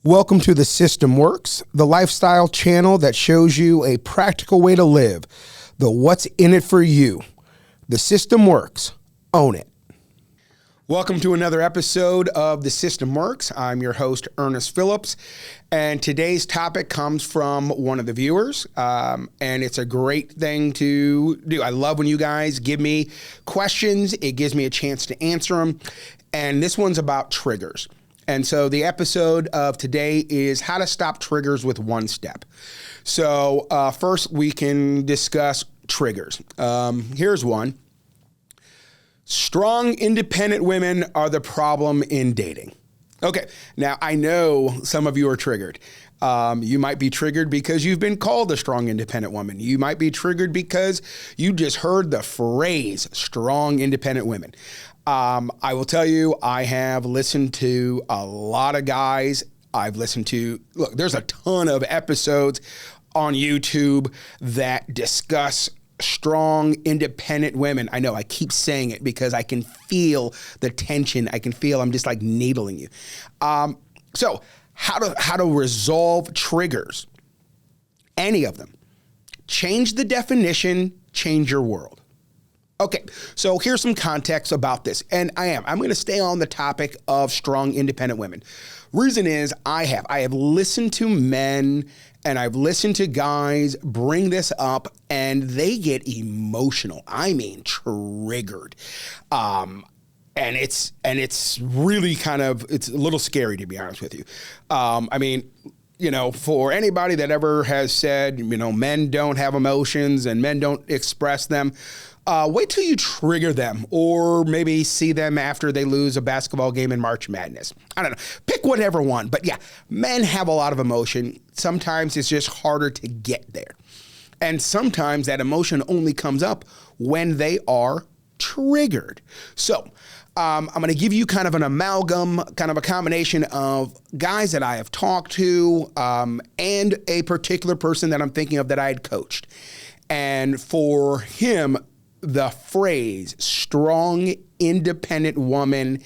Welcome to The System Works, the lifestyle channel that shows you a practical way to live, the what's in it for you. The System Works. Own it. Welcome to another episode of The System Works. I'm your host, Ernest Phillips, and today's topic comes from one of the viewers, and it's a great thing to do. I love when you guys give me questions. It gives me a chance to answer them, and this one's about triggers. And so the episode of today is how to stop triggers with one step. So first we can discuss triggers. Here's one. Strong, independent women are the problem in dating. Okay, now I know some of you are triggered. You might be triggered because you've been called a strong, independent woman. You might be triggered because you just heard the phrase strong, independent women. I will tell you, I have listened to a lot of guys. Look, there's a ton of episodes on YouTube that discuss strong, independent women. I know I keep saying it because I can feel the tension. I can feel I'm just like needling you. So how to resolve triggers? Any of them. Change the definition, change your world. Okay, so here's some context about this, and I'm going to stay on the topic of strong, independent women. Reason is I have listened to men and I've listened to guys bring this up, and they get emotional. I mean, triggered, and it's really it's a little scary, to be honest with you. I mean, you know, for anybody that ever has said, you know, men don't have emotions and men don't express them. Wait till you trigger them, or maybe see them after they lose a basketball game in March Madness. I don't know. Pick whatever one. But yeah, men have a lot of emotion. Sometimes it's just harder to get there. And sometimes that emotion only comes up when they are triggered. So I'm going to give you kind of an amalgam, kind of a combination of guys that I have talked to and a particular person that I'm thinking of that I had coached. And for him, the phrase strong, independent woman,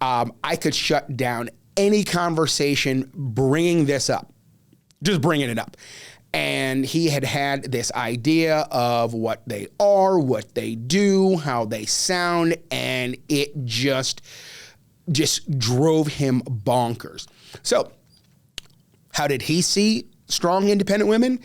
I could shut down any conversation bringing this up, just bringing it up. And he had this idea of what they are, what they do, how they sound, and it just drove him bonkers. So how did he see strong, independent women?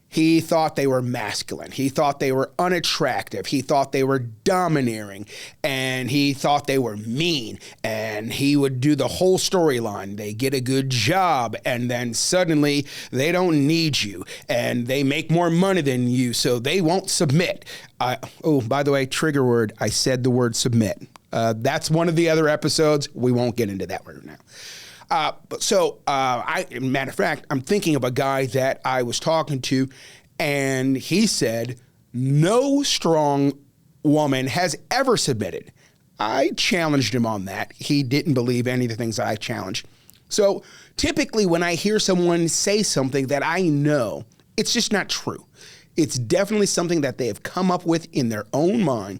He thought they were masculine. He thought they were unattractive. He thought they were domineering, and he thought they were mean, and he would do the whole storyline. They get a good job, and then suddenly they don't need you, and they make more money than you, so they won't submit. By the way, trigger word, I said the word submit. That's one of the other episodes. We won't get into that right now. Matter of fact, I'm thinking of a guy that I was talking to, and he said, no strong woman has ever submitted. I challenged him on that. He didn't believe any of the things that I challenged. So typically when I hear someone say something that I know, it's just not true. It's definitely something that they have come up with in their own mind.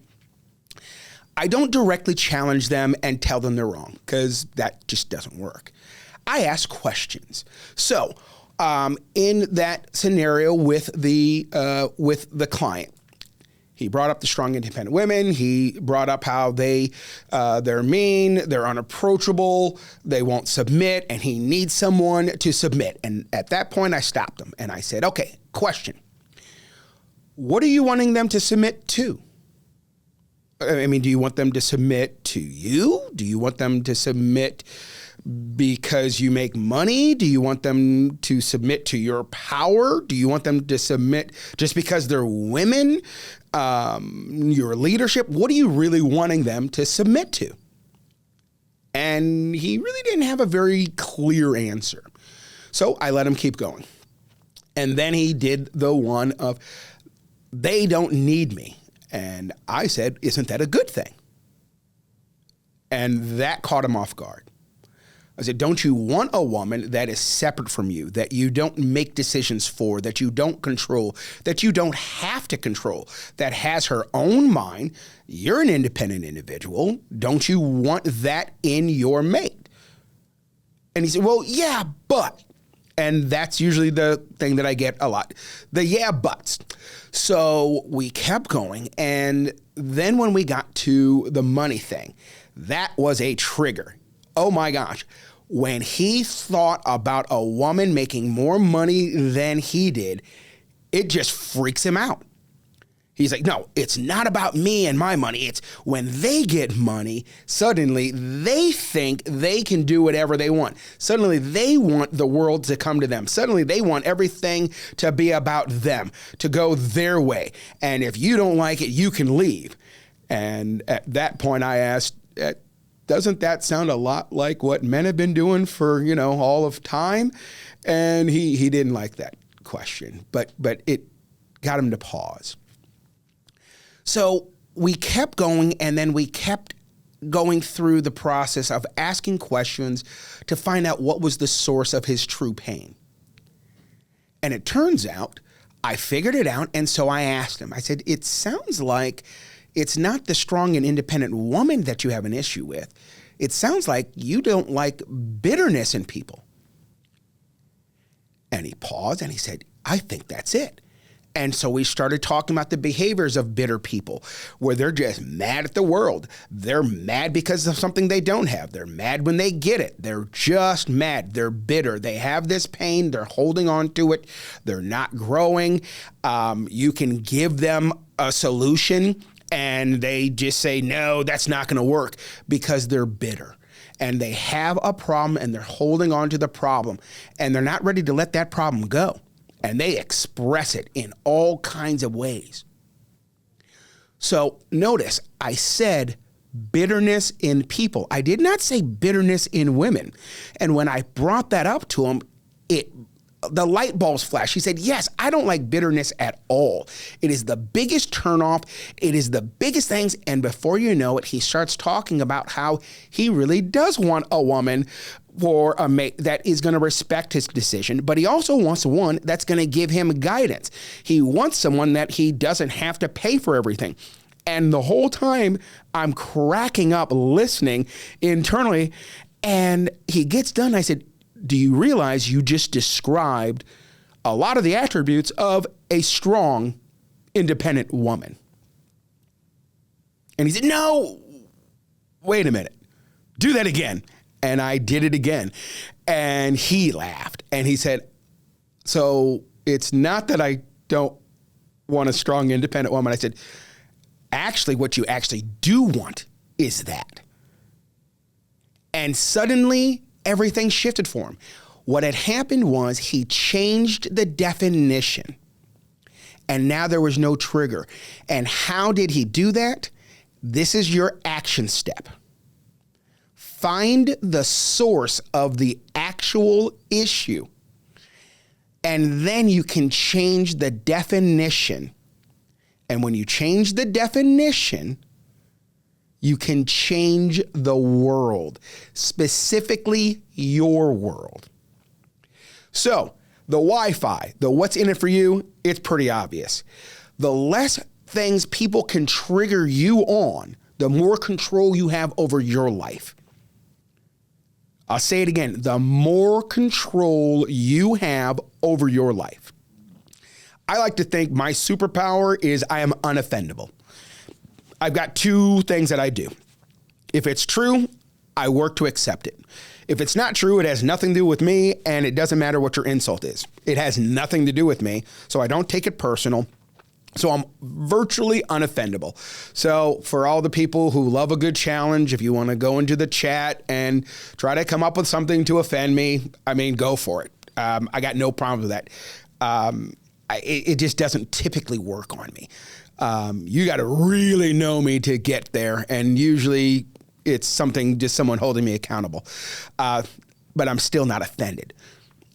I don't directly challenge them and tell them they're wrong, because that just doesn't work. I ask questions. So in that scenario with the client, he brought up the strong, independent women. He brought up how they're mean, they're unapproachable, they won't submit, and he needs someone to submit. And at that point, I stopped him and I said, okay, question. What are you wanting them to submit to? I mean, do you want them to submit to you? Do you want them to submit because you make money? Do you want them to submit to your power? Do you want them to submit just because they're women? Your leadership? What are you really wanting them to submit to? And he really didn't have a very clear answer. So I let him keep going. And then he did the one of, they don't need me. And I said, isn't that a good thing? And that caught him off guard. I said, don't you want a woman that is separate from you, that you don't make decisions for, that you don't control, that you don't have to control, that has her own mind? You're an independent individual. Don't you want that in your mate? And he said, well, yeah, but. And that's usually the thing that I get a lot. The yeah, buts. So we kept going. And then when we got to the money thing, that was a trigger. Oh my gosh. When he thought about a woman making more money than he did, it just freaks him out. He's like, no, it's not about me and my money. It's when they get money, suddenly they think they can do whatever they want. Suddenly they want the world to come to them. Suddenly they want everything to be about them, to go their way. And if you don't like it, you can leave. And at that point I asked, doesn't that sound a lot like what men have been doing for, all of time? And he didn't like that question, but it got him to pause. So we kept going, and then we kept going through the process of asking questions to find out what was the source of his true pain. And it turns out I figured it out, and so I asked him. I said, it sounds like it's not the strong and independent woman that you have an issue with. It sounds like you don't like bitterness in people. And he paused, and he said, I think that's it. And so we started talking about the behaviors of bitter people, where they're just mad at the world. They're mad because of something they don't have. They're mad when they get it. They're just mad. They're bitter. They have this pain. They're holding on to it. They're not growing. You can give them a solution and they just say, no, that's not going to work, because they're bitter. And they have a problem and they're holding on to the problem, and they're not ready to let that problem go. And they express it in all kinds of ways. So notice I said bitterness in people. I did not say bitterness in women. And when I brought that up to him, the light bulbs flashed. He said, yes, I don't like bitterness at all. It is the biggest turnoff. It is the biggest things. And before you know it, he starts talking about how he really does want a woman for a mate that is going to respect his decision, but he also wants one that's going to give him guidance. He wants someone that he doesn't have to pay for everything. And the whole time I'm cracking up listening internally, and he gets done. I said, do you realize you just described a lot of the attributes of a strong, independent woman? And he said, no, wait a minute, do that again. And I did it again. And he laughed. And he said, so it's not that I don't want a strong, independent woman. I said, actually, what you actually do want is that. And suddenly, everything shifted for him. What had happened was he changed the definition. And now there was no trigger. And how did he do that? This is your action step. Find the source of the actual issue, and then you can change the definition. And when you change the definition, you can change the world, specifically your world. So the Wi-Fi, the what's in it for you, it's pretty obvious. The less things people can trigger you on, the more control you have over your life. I'll say it again, the more control you have over your life. I like to think my superpower is I am unoffendable. I've got two things that I do. If it's true, I work to accept it. If it's not true, it has nothing to do with me, and it doesn't matter what your insult is. It has nothing to do with me, so I don't take it personal. So I'm virtually unoffendable. So for all the people who love a good challenge, if you want to go into the chat and try to come up with something to offend me, go for it. I got no problem with that. It just doesn't typically work on me. You got to really know me to get there. And usually it's just someone holding me accountable. But I'm still not offended,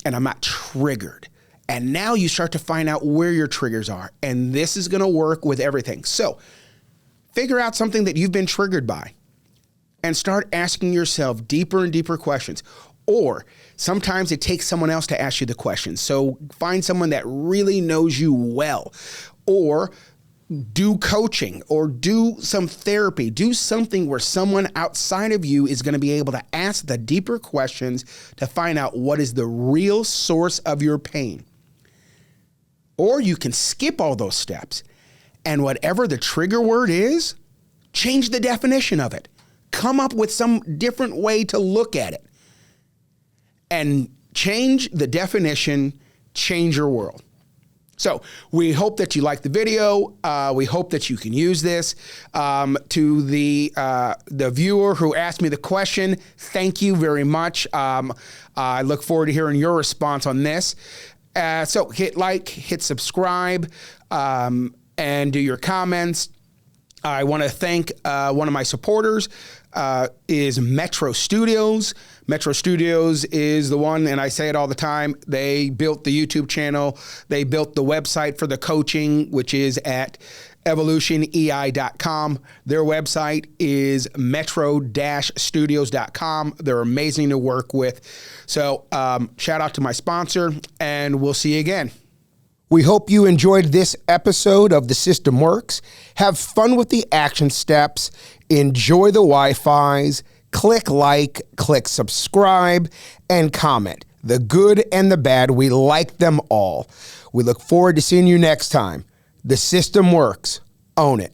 and I'm not triggered. And now you start to find out where your triggers are. And this is going to work with everything. So figure out something that you've been triggered by and start asking yourself deeper and deeper questions. Or sometimes it takes someone else to ask you the questions. So find someone that really knows you well. Or do coaching or do some therapy, do something where someone outside of you is going to be able to ask the deeper questions to find out what is the real source of your pain. Or you can skip all those steps and whatever the trigger word is, change the definition of it. Come up with some different way to look at it and change the definition, change your world. So we hope that you like the video. We hope that you can use this. To the viewer who asked me the question, thank you very much. I look forward to hearing your response on this. So hit like, hit subscribe, and do your comments. I want to thank one of my supporters, is Metro Studios. Metro Studios is the one, and I say it all the time, they built the YouTube channel. They built the website for the coaching, which is at evolutionei.com. Their website is metro-studios.com. They're amazing to work with. So shout out to my sponsor, and we'll see you again. We hope you enjoyed this episode of The System Works. Have fun with the action steps. Enjoy the Wi-Fis. Click like, click subscribe, and comment. The good and the bad, we like them all. We look forward to seeing you next time. The System Works. Own it.